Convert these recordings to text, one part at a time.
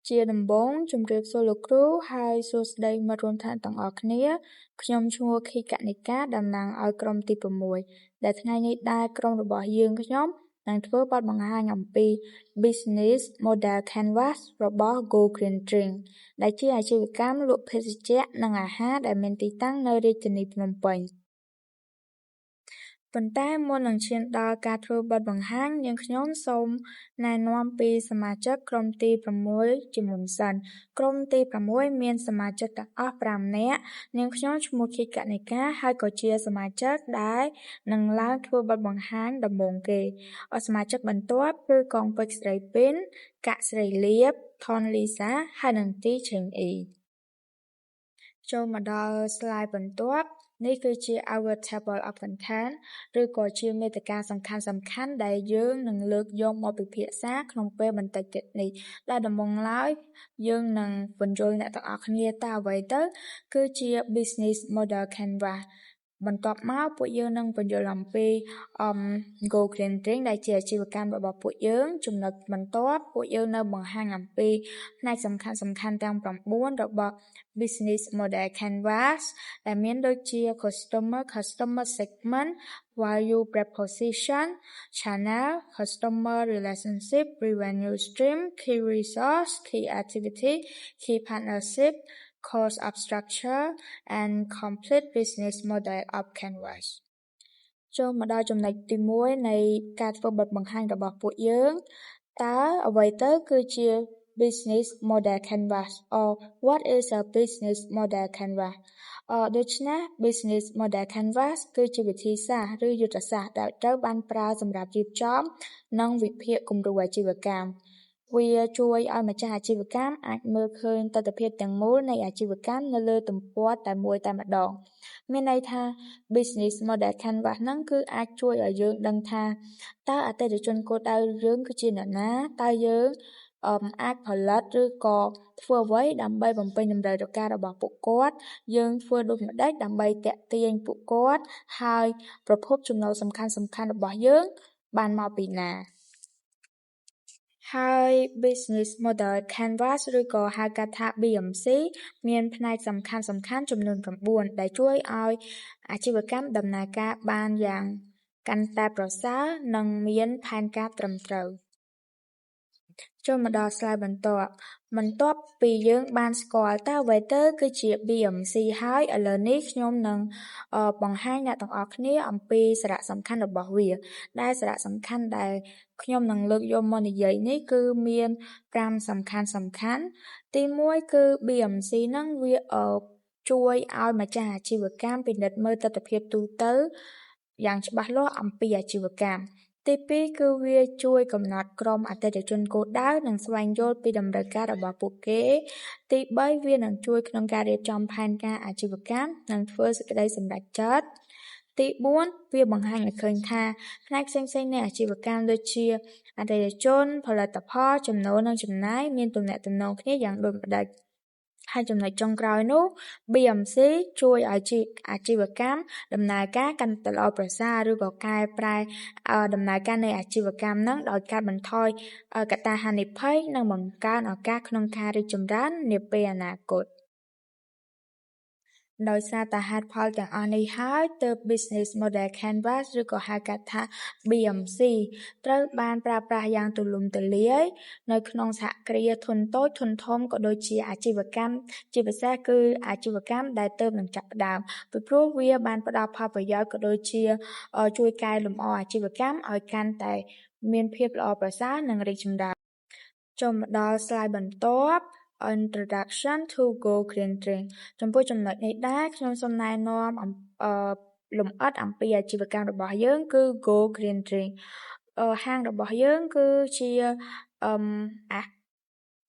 ជាដំបូងជម្រាបសួរលោកគ្រូហើយសួស្តីមិត្តរួមថ្នាក់ទាំងអស់គ្នាខ្ញុំឈ្មោះខីកនិកាតំណាងឲ្យក្រុមទី6ដែលថ្ងៃនេះដែរក្រុមរបស់យើងខ្ញុំនឹងធ្វើបទបង្ហាញអំពី Business Model Canvas របស់ Go Green Drink ដែលជាអាជីវកម្មលក់ភេសជ្ជៈនិងអាហារដែលមានទីតាំងនៅរាជធានីភ្នំពេញប៉ុន្តែមុននឹងឈានដល់ការធ្វើបទបង្ហាញយើងខ្ញុំសូមណែនាំពីសមាជិកក្រុមទី6ជាមុនសិនក្រុមទី6មានសមាជិកទាំងអស់5នាក់នាងខ្ញុំឈ្មោះខីកនិកាហើយក៏ជាសមាជិកដែលនឹងឡើងធ្វើបទបង្ហាញដំបូងគេសមាជិកបន្ទាប់គឺកងពេជ្រស្រីពីនកាក់ស្រីលៀបថនលីសាហើយនិងទីឆេងអ៊ីចូលមកដល់ slide បន្ទាប់នេះគឺជា our table of content ឬក៏ជាមាតិកាសំខាន់ៗដែលយើងនឹងលើកយកមកពិភាក្សាក្នុងពេលបន្តិចទៀតនេះដែលដំបូងឡើយយើងនឹងបញ្យល់អ្នកទាំងអស់គ្នាតើអ្វីទៅគឺជា business model canvas បន្ទាប់មកពួកយើងនឹងបញ្យល់អំពីGo Green Drink ដែលជាអាជីវកម្មរបស់ពួកយើងចំណុចបន្ទាប់ពួកយើងនៅបង្ហាញអំពីផ្នែកសំខាន់ៗទាំង9របស់ Business Model Canvas ដែលមានដូចជា Customer Segment Value Proposition Channel Customer Relationship Revenue Stream Key Resource Key Activity Key Partnership Cost of Structure and Complete Business Model of Canvas ចូលមកដល់ចំណុចទី1នៃការធ្វើបទបង្ហាញរបស់ពួកយើងតើអ្វីទៅគឺជា Business Model Canvas or what is a Business Model Canvas ដូច្នេះ Business Model Canvas គឺជាវិធីសាស្ត្រឬយុទ្ធសាស្ត្រដែលត្រូវបានប្រើសម្រាប់រៀបចំនិងវិភាគគំរូអាជីវកម្មវាជួយឲ្យម្ចាស់អាជីវកម្មអាចមើលឃើញទិដ្ឋភាពទាំងមូលនៃអាជីវកម្មនៅលើទំព័រតែមួយតែម្ដងមានន័យថា Business Model Canvas ហ្នឹងគឺអាចជួយឲ្យយើងដឹងថាតើអតិថិជនគោលដៅយើងគឺជាអ្នកណាតើយើងអាចផលិតឬក៏ធ្វើអ្វីដើម្បីបំពេញតម្រូវការរបស់ពួកគាត់យើងធ្វើដូចម្ដេចដើម្បីទាក់ទាញពួកគាត់ហើយប្រភពចំណូលសំខាន់ៗរបស់យើងបានមកពីណាហើយ Business Model Canvas ឬក៏ហៅកាត់ថា BMC មានផ្នែកសំខាន់ចំនួន9ដែលជួយឲ្យអាជីវកម្មដំណើរការបានយ៉ាងកាន់តែប្រសើរនិងមានផែនការត្រឹមត្រូវចូលមកដល់ slide បន្ទាប់ពីយើងបានស្គាល់តើអ្វីទៅគឺជា BMC ហើយឥឡូវនេះខ្ញុំនឹងបង្ហាញអ្នកទាំងអស់គ្នាអំពីសារៈសំខាន់របស់វាដែលសារៈសំខាន់ដែលខ្ញុំនឹងលើកយកមកនិយាយនេះគឺមាន5សំខាន់ទី1គឺ BMC ហ្នឹងវាជួយឲ្យម្ចាស់អាជីវកម្មពិនិត្យមើលទិដ្ឋភាពទូទៅយ៉ាងច្បាស់លាស់អំពីអាជីវកម្មទី2គឺវាជួយកំណត់ក្រុមអតិថិជនគោលដៅនិងស្វែងយល់ពីតម្រូវការរបស់ពួកគេទី3វានឹងជួយក្នុងការរៀបចំផែនការអាជីវកម្មនិងធ្វើសេចក្តីសម្រេចចិត្តទី4វាបង្ហាញឲ្យឃើញថាផ្នែកផ្សេងៗនៃអាជីវកម្មដូចជាអតិថិជនផលិតផលចំណូលនិងចំណាយមានទំនាក់ទំនងគ្នាយ៉ាងដូចម្តេចហើយចំណុចចុងក្រោយនោះ BMC ជួយឲ្យអាជីវកម្មដំណើរការកាន់តែល្អប្រសើរឬក៏កែប្រែដំណើរការនៃអាជីវកម្មហ្នឹងដោយកាត់បន្ថយកត្តាហានិភ័យនិងបង្កើនឱកាសក្នុងការរីកចម្រើននាពេលអនាគតដោយសារតែហេតុផលទាំងអស់នេះហើយទើប Business Model Canvas ឬក៏ហៅកាត់ថា BMC ត្រូវបានប្រើប្រាស់យ៉ាងទូលំទូលាយនៅក្នុងសហគ្រាសធុនតូចធុនធំក៏ដូចជាអាជីវកម្មជាពិសេសគឺអាជីវកម្មដែលទើបនឹងចាប់ផ្ដើមពីព្រោះវាបានផ្ដល់ផលប្រយោជន៍ក៏ដូចជាជួយកែលម្អអាជីវកម្មឲ្យកាន់តែមានភាពល្អប្រសើរនិងរីកចម្រើនចូលមកដល់ slide បន្ទាប់ Introduction to Go Green Drink ចំពោះចំណុចនេះដែរខ្ញុំសូមណែនាំលម្អិតអំពីអាជីវកម្មរបស់យើងគឺ Go Green Drink ហាងរបស់យើងគឺជាអា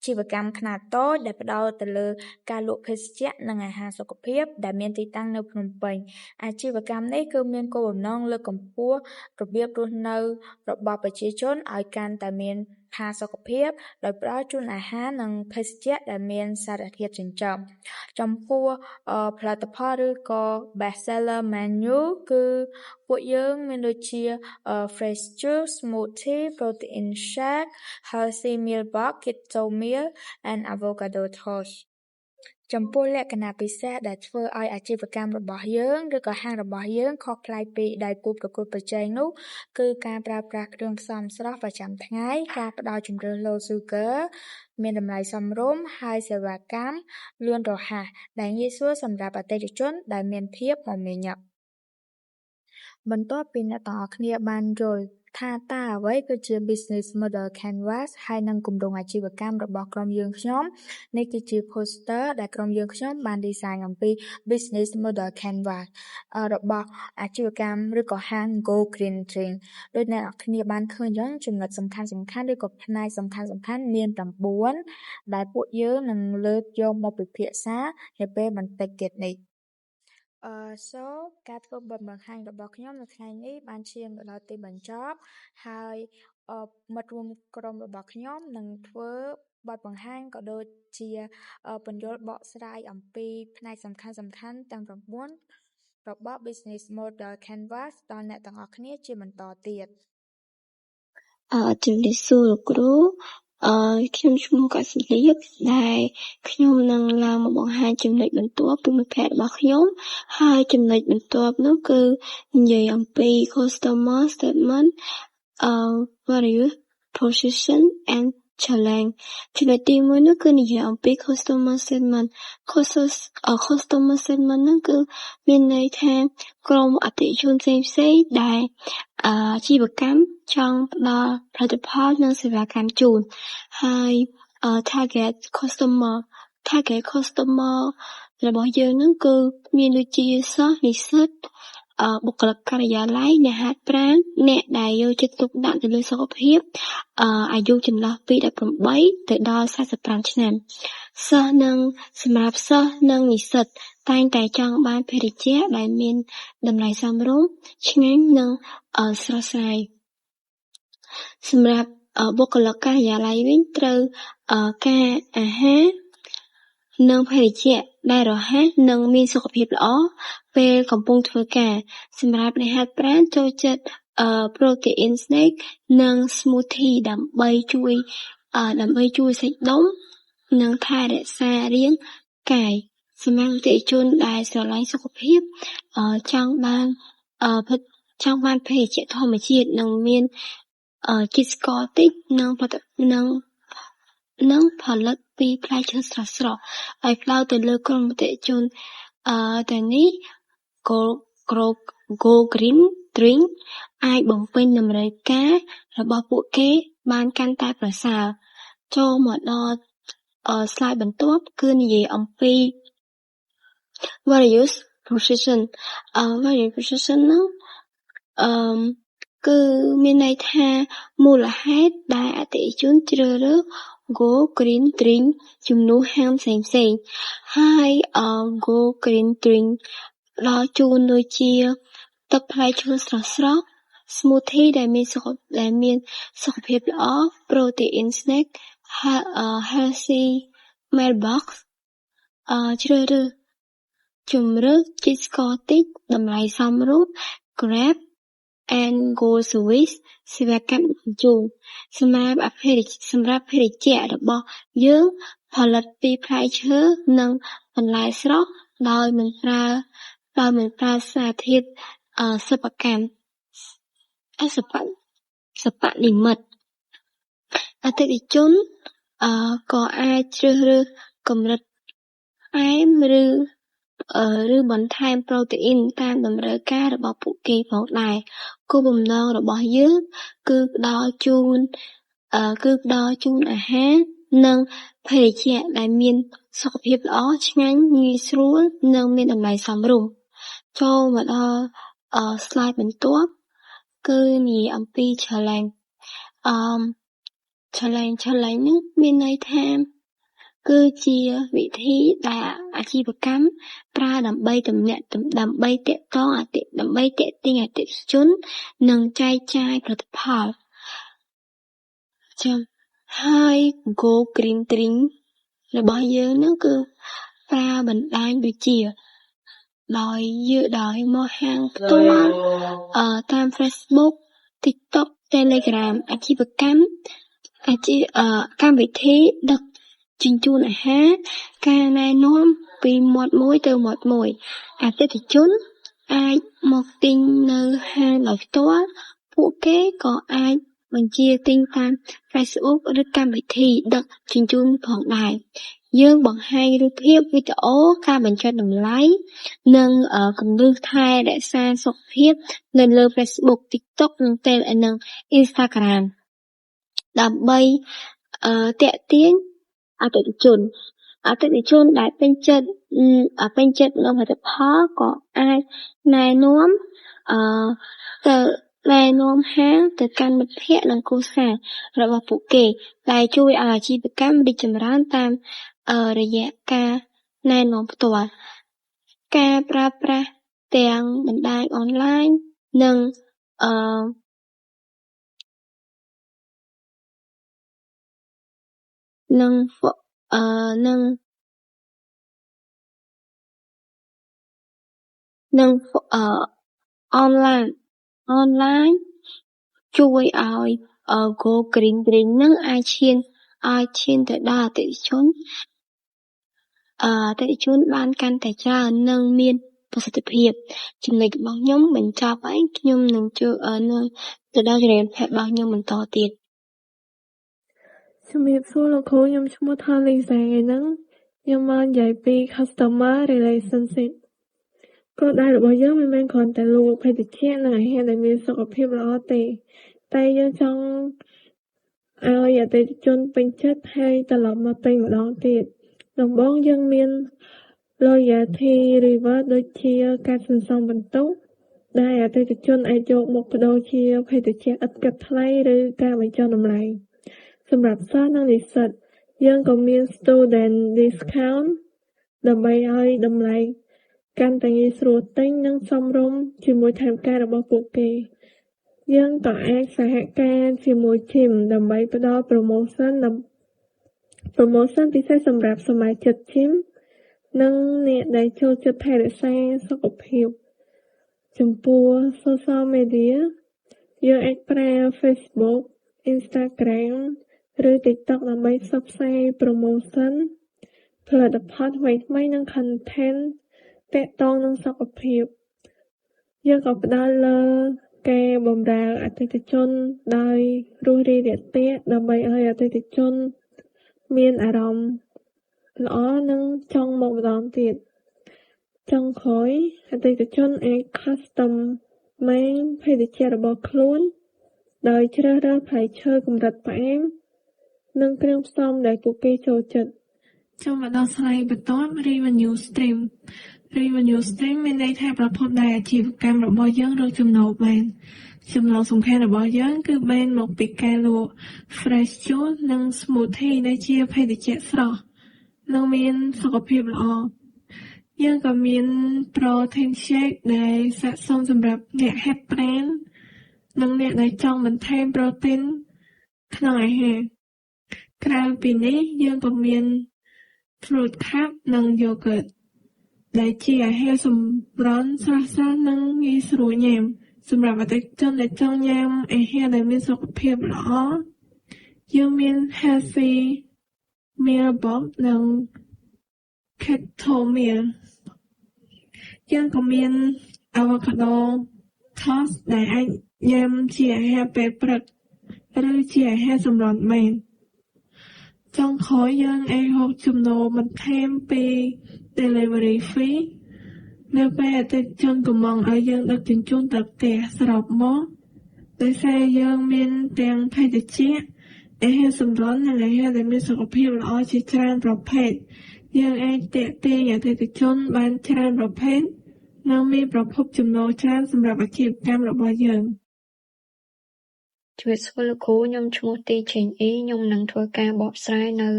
ជីវកម្មខ្នាតតូចដែលផ្ដោតទៅលើការលក់ភេសជ្ជៈនិងអាហារសុខភាពដែលមានទីតាំងនៅភ្នំពេញអាជីវកម្មនេះគឺមានគោលបំណងលើកកម្ពស់របៀបរស់នៅរបស់ប្រជាជនឲ្យកាន់តែមាន ផាសុខភាពដោយផ្ដល់ជូនអាហារនិងភេសជ្ជៈដែលមានសារធាតុចិញ្ចឹមចំពោះផលិតផលឬក៏ best seller menu គឺពួកយើងមានដូចជា fresh juice smoothie protein shake healthy meal box keto meal and avocado toast ចំពោះលក្ខណៈពិសេសដែលធ្វើឲ្យអាជីវកម្មរបស់យើងឬក៏ហាងរបស់យើងខុសប្លែកពីដៃគូប្រកួតប្រជែងនោះគឺការប្រើប្រាស់គ្រឿងផ្សំស្រស់ប្រចាំថ្ងៃការផ្ដល់ជម្រើស low sugar មានតម្លៃសមរម្យហើយសេវាកម្មលឿនរហ័សដែលងាយស្រួលសម្រាប់អតិថិជនដែលមានភាពមមាញឹកបន្ទាប់ពីអ្នកទាំងអស់គ្នាបានយល់ថាតើអ្វីគឺជា Business Model Canvas ហើយនិងគម្រោងអាជីវកម្មរបស់ក្រុមយើងខ្ញុំនេះគឺជា poster ដែលក្រុមយើងខ្ញុំបាន design អំពី Business Model Canvas របស់អាជីវកម្មឬក៏ហាង Go Green Drink ដោយអ្នកនរគ្នាបានឃើញចឹងចំណុចសំខាន់ឬក៏ផ្នែកសំខាន់មាន 9 ដែលពួកយើងនឹងលើកយកមកពិភាក្សានៅពេលបន្តិចទៀតនេះSo ការធ្វើបទបង្ហាញរបស់ខ្ញុំនៅថ្ងៃនេះបានឈានទៅដល់ទីបញ្ចប់ហើយមិត្តរួមក្រុមរបស់ខ្ញុំនឹងធ្វើបទបង្ហាញក៏ដូចជាពន្យល់បកស្រាយអំពីផ្នែកសំខាន់ទាំង9របស់ Business Model Canvas ដល់អ្នកទាំងអស់គ្នាជាបន្តទៀតជំរាបសួរលោកគ្រូខ្ញុំឈ្មោះកសិលៀបដែលខ្ញុំនឹងឡើងមកបង្ហាញចំណុចបន្ទាប់ពីមិត្តភ័ក្តិរបស់ខ្ញុំហើយចំណុចបន្ទាប់នោះគឺនិយាយអំពី customer statement value position and challenge ចំណុចទី1នោះគឺនិយាយអំពី customer statement customer statement ហ្នឹងគឺមានន័យថាក្រុមអតិថិជនផ្សេងៗដែលអាជីវកម្មចង់ផ្ដល់ផលិតផលនិងសេវាកម្មជូនហើយtarget customer របស់យើងហ្នឹងគឺមានដូចជាសិស្សនិស្សិតបុគ្គលិកការិយាល័យអ្នកហាត់ប្រាណអ្នកដែលយកចិត្តទុកដាក់ទៅលើសុខភាពអាយុចន្លោះពី18ទៅដល់45ឆ្នាំសម្រាប់សិស្សនិងនិស្សិតតែងតែចង់បានភេសជ្ជៈដែលមានតម្លៃសមរម្យឆ្ងាញ់និងស្រស់ស្រាយសម្រាប់បុគ្គលិកការិយាល័យវិញត្រូវការអាហារនិងភេសជ្ជៈដែលរហ័សនិងមានសុខភាពល្អពេលកំពុងធ្វើការសម្រាប់អ្នកហាត់ប្រាណចូលចិត្តprotein shake និង smoothie ដើម្បីជួយសាច់ដុំនិងថែរក្សារាងកាយសម្រាប់អតិថិជនដែលស្រឡាញ់សុខភាពចង់បានភេសជ្ជៈធម្មជាតិនិងមានជាតិស្ករតិចនិងផលិតពីផ្លែឈើស្រស់ៗឲ្យផ្ដោតទៅលើក្រុមអតិថិជនទាំងនេះ Go Green Drink អាចបំពេញតម្រូវការរបស់ពួកគេបានកាន់តែប្រសើរចូលមកដល់slide បន្ទាប់គឺនិយាយអំពី various position ហ្នឹងគឺមានន័យថាមូលហេតុដែលអតិថិជនជ្រើសរើស Go Green Drink ជំនួសហាងផ្សេងៗហើយ Go Green Drink ដល់ជូនដូចជាទឹកផ្លែឈើស្រស់ៗ smoothie ដែលមានសុខភាពល្អ protein shake healthy meal box ជ្រើសរើសជម្រើសជាតិស្ករតិចតម្លៃសមរម្យ Grab and Go Service សេវាកម្មដឹកជញ្ជូនសម្រាប់ភេសជ្ជៈរបស់យើងផលិតពីផ្លែឈើនិងបន្លែស្រស់ដោយមិនប្រើសារធាតុសិប្បនិមិត្តអតិថិជនក៏អាចជ្រើសរើសកម្រិតផ្អែមឬបន្ថែមប្រូតេអ៊ីនតាមតម្រូវការរបស់ពួកគេផងដែរគោលបំណងរបស់យើងគឺផ្ដល់ជូនអាហារនិងភេសជ្ជៈដែលមានសុខភាពល្អឆ្ងាញ់ងាយស្រួលនិងមានតម្លៃសមរម្យចូលមកដល់ slide បន្ទាប់គឺនិយាយអំពី challenge នេះមានន័យថាគឺជាវិធីដែលអាជីវកម្មប្រើដើម្បីទាក់ទាញអតិថិជននិងចែកចាយផលិតផល ហើយ Go Green Drink របស់យើងហ្នឹងគឺប្រើបណ្ដាញដូចជាដោយមកហាងផ្ទាល់តាម Facebook TikTok Telegram អាជីវកម្មកម្មវិធីដឹកជញ្ជូនអាហារការណែនាំពីមាត់មួយទៅមាត់មួយអតិថិជនអាចមកទិញនៅហាងដោយផ្ទាល់ពួកគេក៏អាចបញ្ជាទិញតាម Facebook ឬកម្មវិធីដឹកជញ្ជូនផងដែរយើងបង្ហាញរូបភាពវីដេអូការបញ្ចុះតម្លៃនិងគន្លឹះថែរក្សាសុខភាពនៅលើ Facebook TikTok និង Instagram ដើម្បីទាក់ទាញអតិថិជនដែលពេញចិត្តនឹងផលិតផលក៏អាចណែនាំហាងទៅកាន់មិត្តភ័ក្តិនិងគ្រួសាររបស់ពួកគេដែលជួយឲ្យអាជីវកម្មរីកចម្រើនតាមរយៈការណែនាំផ្ទាល់ការប្រើប្រាស់ទាំងបណ្ដាញអនឡាញនិងអនឡាញជួយឲ្យ Go Green Drink នឹងអាចឈានទៅដល់អតិថិជនបានកាន់តែច្រើននិងមានប្រសិទ្ធភាពចំណុចរបស់ខ្ញុំបញ្ចប់ហើយខ្ញុំនឹងចូលទៅដល់ជំនាញរបស់ខ្ញុំបន្តទៀតជំរាបសួរលោកគ្រូខ្ញុំឈ្មោះថាលីសាថ្ងៃហ្នឹងខ្ញុំមកនិយាយពី Customer Relationship គោលដៅរបស់យើងមិនមែនគ្រាន់តែលក់ភេសជ្ជៈនិងអាហារដែលមានសុខភាពល្អទេតែយើងចង់ឲ្យអតិថិជនពេញចិត្តហើយត្រឡប់មកទិញម្ដងទៀតដំបូងយើងមាន Loyalty Reward ដូចជាការសន្សំបន្ទុកដែលអតិថិជនអាចយកមកប្ដូរជាភេសជ្ជៈឥតគិតថ្លៃឬការបញ្ចុះតម្លៃសម្រាប់សិស្សនិងនិស្សិតយើងក៏មាន Student Discount ដើម្បីឲ្យតម្លៃកាន់តែងាយស្រួលទិញនិងសមរម្យជាមួយថវិការបស់ពួកគេយើងក៏អាចសហការជាមួយ Gym ដើម្បីផ្ដល់ promotion ពិសេសសម្រាប់សមាជិក Gym និងអ្នកដែលចូលចិត្តថែរក្សាសុខភាពចំពោះ Social Media យើងអាចប្រើ Facebook Instagram ឬ TikTok ដើម្បីផ្សព្វផ្សាយ promotion ផលិតផលថ្មីៗនិង content ទាក់ទងនឹងសុខភាពយើងក៏ផ្ដល់លើការបម្រើអតិថិជនដោយរួសរាយរាក់ទាក់ដើម្បីឲ្យអតិថិជនមានអារម្មណ៍ល្អនិងចង់មកម្ដងទៀតចុងក្រោយអតិថិជនអាច custom ម៉េងភេសជ្ជៈរបស់ខ្លួនដោយជ្រើសរើសផ្លែឈើកម្រិតផ្អែមនិងគ្រឿងផ្សំដែលពួកគេចូលចិត្តចូលមកដល់ស្លាយបន្ទាប់ Revenue Stream មានន័យថាប្រភពដែលអាជីវកម្មរបស់យើងរកចំណូលបានចំណូលសំខាន់របស់យើងគឺបានមកពីការលក់ Fresh Juice និង Smoothie ដែលជាភេសជ្ជៈស្រស់និងមានសុខភាពល្អយើងក៏មាន Protein Shake ដែលស័ក្តិសមសម្រាប់អ្នកហាត់ប្រាណនិងអ្នកដែលចង់បន្ថែម Protein ក្នុងអាហារក្រៅពីនេះយើងក៏មាន Fruit Cup និង Yogurt ដែលជាអាហារសម្រន់ស្រស់ៗនិងងាយស្រួលញ៉ាំសម្រាប់អតិថិជនដែលចង់ញ៉ាំអាហារដែលមានសុខភាពល្អយើងមាន Healthy Meal Box និង Keto Meal យើងក៏មាន Avocado Toast ដែលអាចញ៉ាំជាអាហារពេលព្រឹកឬជាអាហារសម្រន់បានចុងក្រោយយើងអាចរកចំណូលបន្ថែមពី Delivery Fee នៅពេលអតិថិជនកំងឲ្យយើងដឹកជញ្ជូនទៅផ្ទះសរុបមកដោយសារយើងមានទាំងភេសជ្ជៈអាហារសម្រន់និងអាហារដែលមានសុខភាពល្អជាច្រើនប្រភេទយើងអាចទាក់ទាញអតិថិជនបានច្រើនប្រភេទនិងមានប្រភពចំណូលច្រើនសម្រាប់អាជីវកម្មរបស់យើងជំរាបសួរលោកគ្រូខ្ញុំឈ្មោះទីឆេងអ៊ីខ្ញុំនឹងធ្វើការបកស្រាយនៅ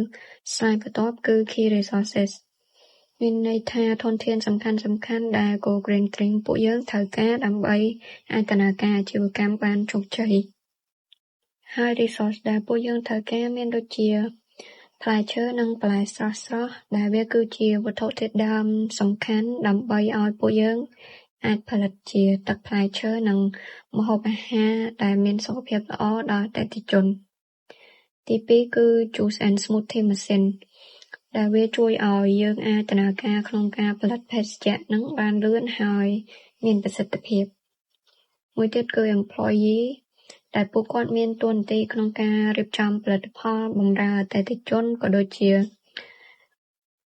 slide បន្ទាប់គឺ Key Resources មានន័យថាធនធានសំខាន់ដែល Go Green Drink ពួកយើងត្រូវការដើម្បីអាចដំណើរការអាជីវកម្មបានជោគជ័យ ហើយ resource ដែលពួកយើងត្រូវការមានដូចជាផ្លែឈើនិងបន្លែស្រស់ៗដែលវាគឺជាវត្ថុធាតុដើមសំខាន់ដើម្បីឲ្យពួកយើងអាចផលិតជាទឹកផ្លែឈើនិងម្ហូបអាហារដែលមានសុខភាពល្អដល់អតិថិជនទី2គឺ Juice and Smoothie Machine ដែលវាជួយឲ្យយើងអាចដំណើរការក្នុងការផលិតភេសជ្ជៈនឹងបានលឿនហើយមានប្រសិទ្ធភាពមួយទៀតគឺ Employee ដែលពួកគាត់មានតួនាទីក្នុងការរៀបចំផលិតផលបម្រើអតិថិជនក៏ដូចជា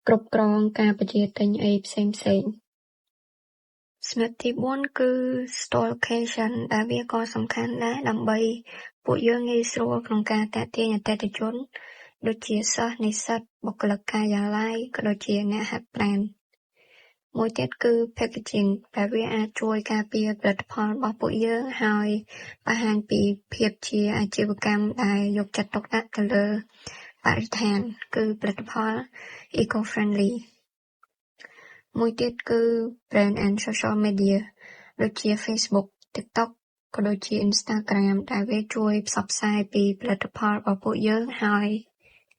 គ្រប់គ្រងការបញ្ជាទិញអីផ្សេងៗសម្រាប់ទី4គឺ Store Location ដែលវាក៏សំខាន់ដែរដើម្បីពួកយើងងាយស្រួលក្នុងការទាក់ទាញអតិថិជនដូចជាសិស្សនិស្សិតបុគ្គលិកការិយាល័យក៏ដូចជាអ្នកហាត់ប្រាណមួយទៀតគឺ Packaging ដែលវាអាចជួយការពារផលិតផលរបស់ពួកយើងហើយបង្ហាញពីភាពជាអាជីវកម្មដែលយកចិត្តទុកដាក់ទៅលើបរិស្ថានគឺផលិតផល eco-friendly មួយទៀតគឺ Brand and Social Media ដូចជា Facebook, TikTok ក៏ដូចជា Instagram ដែលវាជួយផ្សព្វផ្សាយពីផលិតផលរបស់ពួកយើងហើយ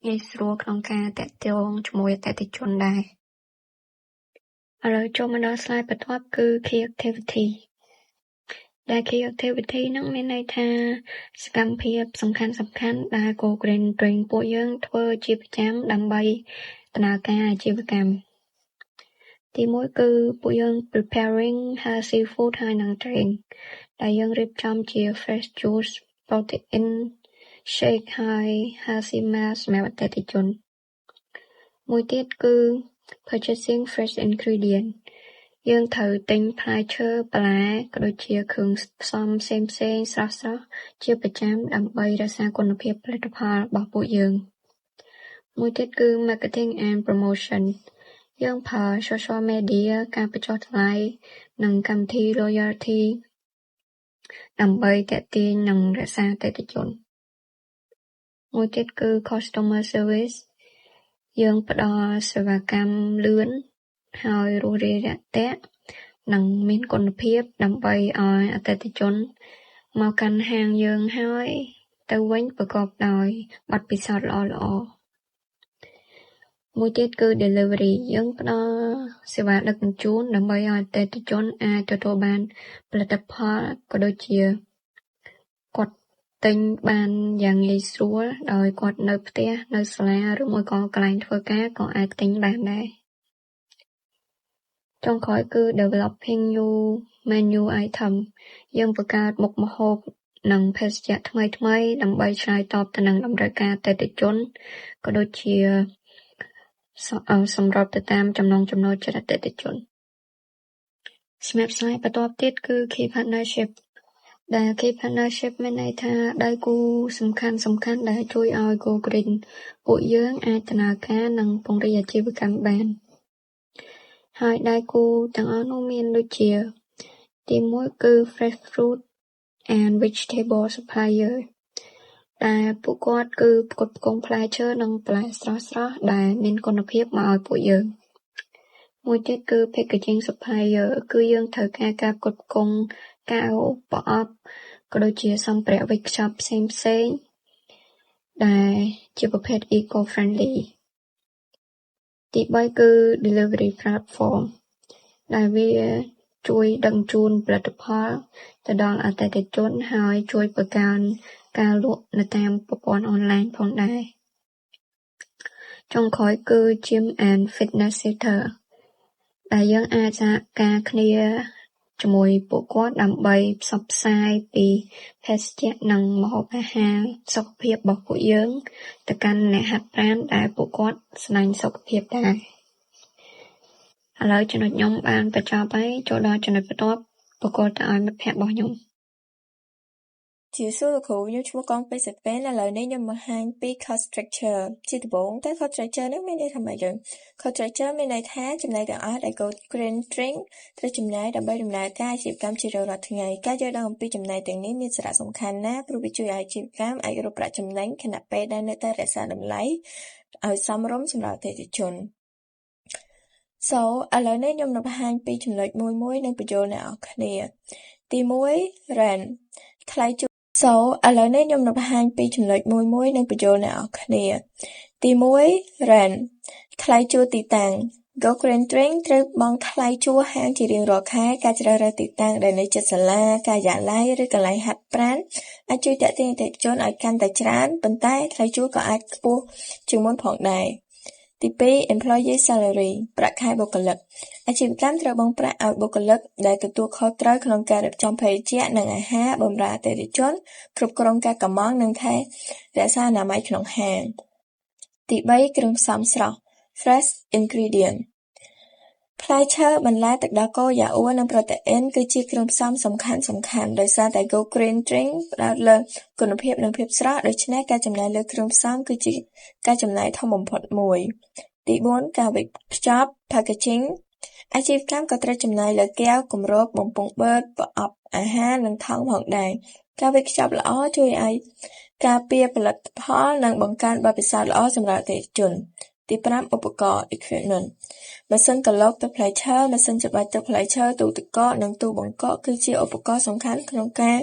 ងាយស្រួលក្នុងការទាក់ទងជាមួយអតិថិជនដែរឥឡូវចូលមកដល់ slide បន្ទាប់គឺ Key Activity ដែល Key Activity ហ្នឹងមានន័យថាសកម្មភាពសំខាន់ដែល Go Green Drink ពួកយើងធ្វើជាប្រចាំដើម្បីដំណើរការអាជីវកម្មទី1គឺពួកយើង preparing healthy food ហើយនិង drink ដែលយើងរៀបចំជា fresh juice, protein shake ហើយ healthy meal សម្រាប់អតិថិជនមួយទៀតគឺ purchasing fresh ingredient យើងត្រូវទិញផ្លែឈើបន្លែក៏ដូចជាគ្រឿងផ្សំផ្សេងស្រស់ជាប្រចាំដើម្បីរក្សាគុណភាពផលិតផលរបស់ពួកយើងមួយទៀតគឺ marketing and promotion យើងប្រើ social media ការបញ្ចុះតម្លៃនិងកម្មវិធី loyalty ដើម្បីទាក់ទាញនិងរក្សាអតិថិជនមួយទៀតគឺ customer service យើងផ្ដល់សេវាកម្មលឿនហើយរួសរាយរាក់ទាក់និងមានគុណភាពដើម្បីឲ្យអតិថិជនមកកាន់ហាងយើងហើយទៅវិញប្រកបដោយបទពិសោធន៍ល្អៗមួយទៀតគឺ delivery យើងផ្ដល់សេវាដឹកជញ្ជូនដើម្បីឲ្យអតិថិជនអាចទទួលបានផលិតផលក៏ដូចជាគាត់ទិញបានយ៉ាងងាយស្រួលដោយគាត់នៅផ្ទះនៅសាលាឬមួយក៏កន្លែងធ្វើការក៏អាចទិញបានដែរចុងក្រោយគឺ developing new menu item យើងបង្កើតមុខម្ហូបនិងភេសជ្ជៈថ្មីដើម្បីឆ្លើយតបទៅនឹងតម្រូវការអតិថិជនក៏ដូចជាសម្របទៅតាមចំណង់ចំណូលចិត្តអតិថិជនសម្រាប់ slide បន្ទាប់ទៀតគឺ key partnership ដែល key partnership មានន័យថាដៃគូសំខាន់ដែលជួយឲ្យ Go Green ពួកយើងអាចដំណើរការនិងពង្រីកអាជីវកម្មបានហើយដៃគូទាំងអស់នោះមានដូចជាទី1គឺ fresh fruit and vegetable supplier ដែលពួកគាត់គឺផ្គត់ផ្គង់ផ្លែឈើនិងបន្លែស្រស់ដែលមានគុណភាពមកឲ្យពួកយើងមួយទៀតគឺ packaging supplier គឺយើងត្រូវការផ្គត់ផ្គង់កែវប្រអប់ក៏ដូចជាសម្ភារៈវេចខ្ចប់ផ្សេងដែលជាប្រភេទ eco friendly ទី3គឺ delivery platform ដែលវាជួយដឹកជញ្ជូនផលិតផលទៅដល់អតិថិជនហើយជួយបង្កើនការលក់នៅតាមប្រព័ន្ធអនឡាញផងដែរចុងក្រោយគឺ gym and fitness center ដែលយើងអាចសហការគ្នាជាមួយពួកគាត់ដើម្បីផ្សព្វផ្សាយពីភេសជ្ជៈនិងម្ហូបអាហារសុខភាពរបស់ពួកយើងទៅកាន់អ្នកហាត់ប្រាណដែលពួកគាត់ស្រឡាញ់សុខភាពដែរឥឡូវចំណុចខ្ញុំបានបញ្ចប់ហើយចូលដល់ចំណុចបន្ទាប់បកគោលទៅឲ្យមិត្តភ័ក្តិរបស់ខ្ញុំជាសួរលោកគ្រូខ្ញុំឈ្មោះកងពេជ្រសិតពេនឥឡូវនេះខ្ញុំបង្ហាញពី cost structure ជាដំបូងតើ cost structure នេះមានន័យថាម៉េច cost structure មានន័យថាចំណែកទាំងអស់ដែល Go Green Drink ត្រូវចំណាយដើម្បីដំណើរការអាជីវកម្មជារៀងរាល់ថ្ងៃការយល់ដឹងអំពីចំណែកទាំងនេះមានសារៈសំខាន់ណាស់ព្រោះវាជួយឲ្យអាជីវកម្មអាចរកប្រាក់ចំណេញខណៈពេលដែលនៅតែរក្សាតម្លៃឲ្យសមរម្យសម្រាប់អតិថិជនឥឡូវនេះខ្ញុំនឹងបង្ហាញពីចំណុចមួយនិងបញ្ចូលអ្នកនរគ្នាទី1 rent ថ្លៃជួល So ឥឡូវនេះខ្ញុំនឹងបង្ហាញពីចំណុចមួយនឹងបញ្ចូលអ្នកនរគ្នាទី1 rent ថ្លៃជួលទីតាំង Go Green Drink ត្រូវបង់ថ្លៃជួលហាងជារៀងរាល់ខែការជ្រើសរើសទីតាំងដែលនៅជិតសាលាការិយាល័យឬកន្លែងហាត់ប្រាណអាចជួយទាក់ទាញអតិថិជនឲ្យកាន់តែច្រើនប៉ុន្តែថ្លៃជួលក៏អាចខ្ពស់ជាងមុនផងដែរទី2 Employee Salary ប្រាក់ខែបុគ្គលិកអាជីវកម្មត្រូវបង់ប្រាក់ឲ្យបុគ្គលិកដែលទទួលខុសត្រូវក្នុងការរៀបចំភេសជ្ជៈនិងអាហារបម្រើអតិថិជនគ្រប់គ្រងការកម្មង់និងថែរក្សាអនាម័យក្នុងហាងទី3គ្រឿងផ្សំស្រស់ Fresh Ingredient ផ្លែឈើបន្លែទឹកដោះគោយ៉ាអ៊ូនិងប្រូតេអ៊ីនគឺជាគ្រឿងផ្សំសំខាន់ដោយសារតែ Go Green Drink ផ្ដោតលើគុណភាពនិងភាពស្រស់ដូច្នេះការចំណាយលើគ្រឿងផ្សំគឺជាការចំណាយធំបំផុតមួយទី4ការវេចខ្ចប់ Packaging អាជីវកម្មក៏ត្រូវចំណាយលើកែវគម្របបំពង់បឺតប្រអប់អាហារនិងថង់ផងដែរការវេចខ្ចប់ល្អជួយឲ្យការពារផលិតផលនិងបង្កើនបទពិសោធន៍ល្អសម្រាប់អតិថិជនទី5ឧបករណ៍ Equipment ម៉ាស៊ីនក្រឡុកទឹកផ្លែឈើម៉ាស៊ីនច្របាច់ទឹកផ្លែឈើទូទឹកកកនិងទូបង្កកគឺជាឧបករណ៍សំខាន់ក្នុងការ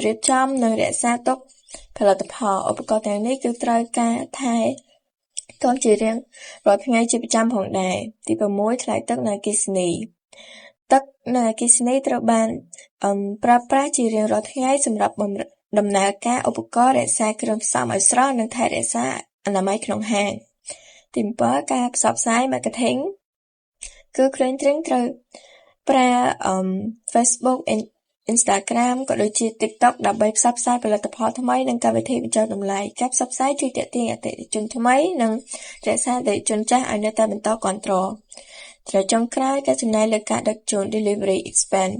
រៀបចំនិងរក្សាទុកផលិតផលឧបករណ៍ទាំងនេះគឺត្រូវការថែទាំជារៀងរាល់ថ្ងៃជាប្រចាំផងដែរទី6ថ្លៃទឹកនិងអគ្គិសនីទឹកនិងអគ្គិសនីត្រូវបានប្រើប្រាស់ជារៀងរាល់ថ្ងៃសម្រាប់ដំណើរការឧបករណ៍រក្សាគ្រឿងផ្សំឲ្យស្រស់និងថែរក្សាអនាម័យក្នុងហាងទី7ការផ្សព្វផ្សាយ Marketing គឺ Green Drink ត្រូវប្រើ Facebook Instagram ក៏ដូចជា TikTok ដើម្បីផ្សព្វផ្សាយផលិតផលថ្មីនិងកម្មវិធីបញ្ចុះតម្លៃការផ្សព្វផ្សាយជួយទាក់ទាញអតិថិជនថ្មីនិងរក្សាអតិថិជនចាស់ឲ្យនៅតែបន្តគាំទ្រត្រូវចុងក្រោយការចំណាយលើការដឹកជញ្ជូន Delivery Expense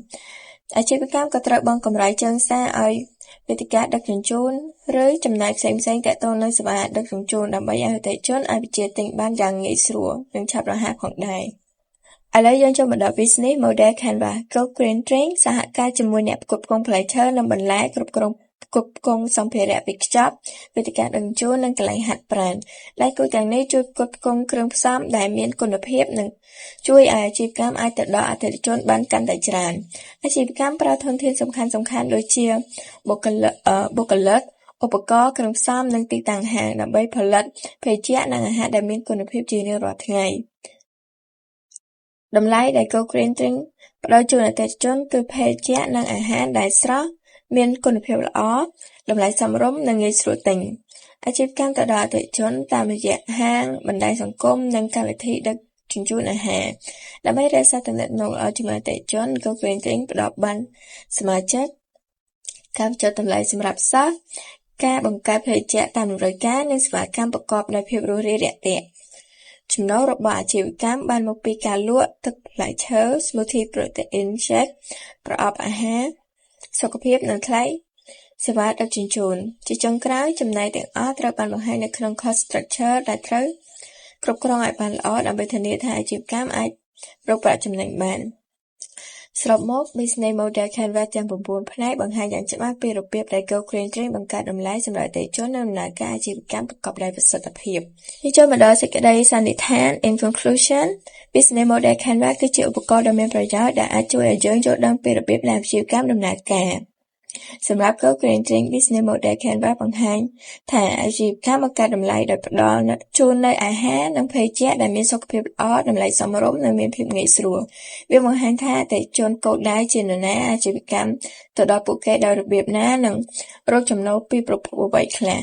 អាជីវកម្មក៏ត្រូវបង់កម្រៃជើងសារឲ្យវេទិកាដឹកជញ្ជូនឬចំណាយផ្សេងៗទាក់ទងនឹងសេវាដឹកជញ្ជូនដើម្បីឲ្យអតិថិជនអាចបញ្ជាទិញបានយ៉ាងងាយស្រួលនិងឆាប់រហ័សផងដែរឥឡូវយើងចូលមកដល់ Business Model Canvas Go Green Drink សហការជាមួយអ្នកផ្គត់ផ្គង់ផ្លែឈើនិងបន្លែគ្រប់គ្រងសម្ភារៈវេចខ្ចប់វេទិកាដឹកជញ្ជូននិងកន្លែងហាត់ប្រាណដៃគូទាំងនេះជួយផ្គត់ផ្គង់គ្រឿងផ្សំដែលមានគុណភាពនិងជួយឲ្យអាជីវកម្មអាចទៅដល់អតិថិជនបានកាន់តែច្រើនអាជីវកម្មប្រើធនធានសំខាន់ដូចជាបុគ្គលិកឧបករណ៍គ្រឿងផ្សំនិងទីតាំងហាងដើម្បីផលិតភេសជ្ជៈនិងអាហារដែលមានគុណភាពជារៀងរាល់ថ្ងៃតម្លៃដែល Go Green Drink ផ្ដល់ជូនអតិថិជនគឺភេសជ្ជៈនិងអាហារដែលស្រស់មានគុណភាពល្អតម្លៃសមរម្យនិងងាយស្រួលទិញអាជីវកម្មទៅដល់អតិថិជនតាមរយៈហាងបណ្ដាញសង្គមនិងកម្មវិធីដឹកជញ្ជូនអាហារដើម្បីរក្សាទំនាក់ទំនងល្អជាមួយអតិថិជន Go Green Drink ផ្ដល់បានសមាជិកការបញ្ចុះតម្លៃសម្រាប់សិស្សការបង្កើតភេសជ្ជៈតាមតម្រូវការនិងសេវាកម្មប្រកបដោយភាពរួសរាយរាក់ទាក់ចំណូលរបស់អាជីវកម្មបានមកពីការលក់ទឹកផ្លែឈើ Smoothie Protein Shake ប្រអប់អាហារសុខភាពនិងថ្លៃសេវាដឹកជញ្ជូនជាចុងក្រោយចំណែកទាំងអស់ត្រូវបានបង្ហាញនៅក្នុង Cost Structure ដែលត្រូវគ្រប់គ្រងឲ្យបានល្អដើម្បីធានាថាអាជីវកម្មអាចរកប្រាក់ចំណេញបានសរុបមក Business Model Canvas ទាំង9ផ្នែកបង្ហាញយ៉ាងច្បាស់ពីរបៀបដែល Go Green Drink បង្កើតតម្លៃសម្រាប់អតិថិជននិងដំណើរការអាជីវកម្មប្រកបដោយប្រសិទ្ធភាពនេះចូលមកដល់សេចក្តីសន្និដ្ឋាន In conclusion Business Model Canvas គឺជាឧបករណ៍ដ៏មានប្រយោជន៍ដែលអាចជួយឲ្យយើងយល់ដឹងពីរបៀបដែលអាជីវកម្មដំណើរការសម្រាប់ Go Green Drink Business Model Canvas បង្ហាញថាអាជីវកម្មបង្កើតតម្លៃដោយផ្ដល់ជូននូវអាហារនិងភេសជ្ជៈដែលមានសុខភាពល្អតម្លៃសមរម្យនិងមានភាពងាយស្រួលវាបង្ហាញថាអតិថិជនគោលដៅជានរណាអាជីវកម្មទៅដល់ពួកគេដោយរបៀបណានិងរកចំណូលពីប្រភពអ្វីខ្លះ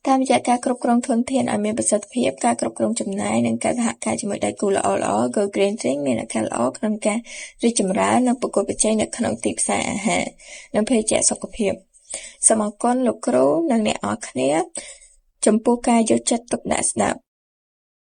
តាមរយៈការគ្រប់គ្រងធនធានឲ្យមានប្រសិទ្ធភាពការគ្រប់គ្រងចំណាយនិងការសហការជាមួយដៃគូល្អៗ Go Green Drink មានឱកាសល្អក្នុងការរីកចម្រើននិងប្រកួតប្រជែងនៅក្នុងទីផ្សារអាហារនិងភេសជ្ជៈសុខភាពសូមអរគុណលោកគ្រូនិងអ្នកអរគ្នាចំពោះការយកចិត្តទុកដាក់ស្ដាប់